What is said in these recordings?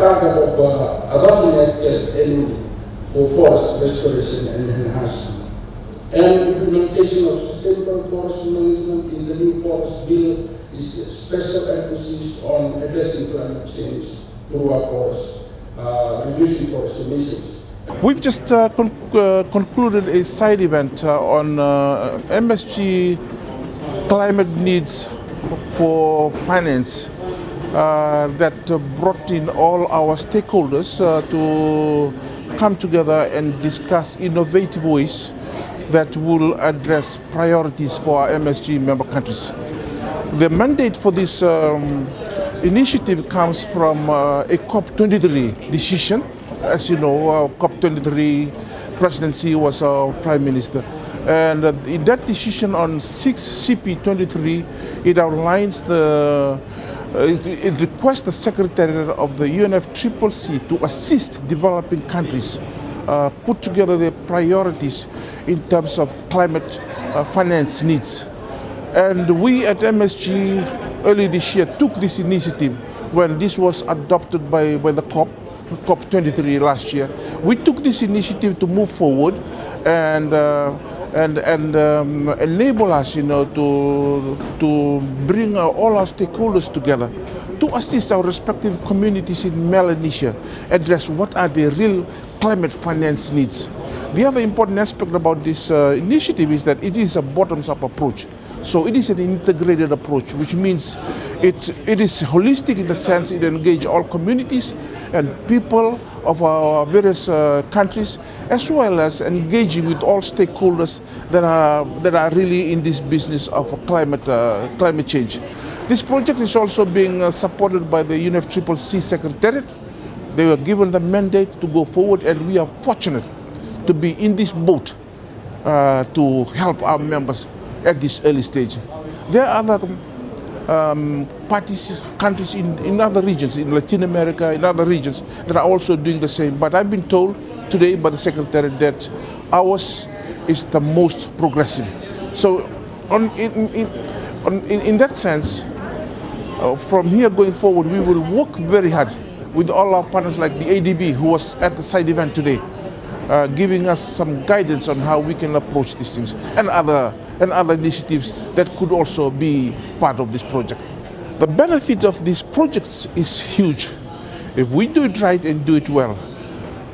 target of 1,000 hectares annually for forest restoration and enhancement. And implementation of sustainable forest management in the new forest bill is special emphasis on addressing climate change through our forests, reducing forest emissions. We've just concluded a side event on MSG climate needs for finance that brought in all our stakeholders to come together and discuss innovative ways that will address priorities for our MSG member countries. The mandate for this initiative comes from a COP23 decision. As you know, COP23 presidency was our Prime Minister. And in that decision on 6 CP23, it outlines it requests the Secretariat of the UNFCCC to assist developing countries put together their priorities in terms of climate finance needs. And we at MSG early this year took this initiative when this was adopted by the COP23 last year. We took this initiative to move forward and enable us, to bring all our stakeholders together to assist our respective communities in Melanesia, address what are the real climate finance needs. The other important aspect about this initiative is that it is a bottoms-up approach. So it is an integrated approach, which means it is holistic in the sense it engages all communities and people of our various countries, as well as engaging with all stakeholders that are really in this business of climate change. This project is also being supported by the UNFCCC Secretariat. They were given the mandate to go forward, and we are fortunate to be in this boat to help our members at this early stage. There are other countries in other regions, in Latin America, in other regions, that are also doing the same. But I've been told today by the Secretariat that ours is the most progressive. So in that sense, from here going forward, we will work very hard with all our partners like the ADB, who was at the side event today, giving us some guidance on how we can approach these things, and other initiatives that could also be part of this project. The benefit of these projects is huge. If we do it right and do it well,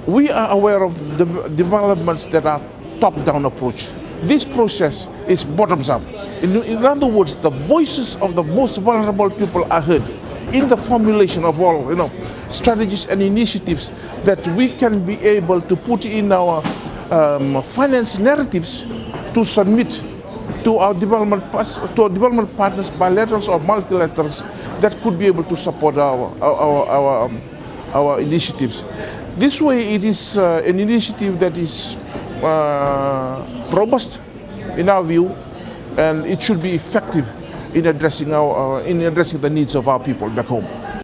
we are aware of the developments that are top-down approach. This process is bottoms-up. In other words, the voices of the most vulnerable people are heard in the formulation of all strategies and initiatives that we can be able to put in our finance narratives to submit to our development partners, bilaterals or multilaterals, that could be able to support our initiatives. This way, it is an initiative that is robust in our view, and it should be effective in addressing the needs of our people back home.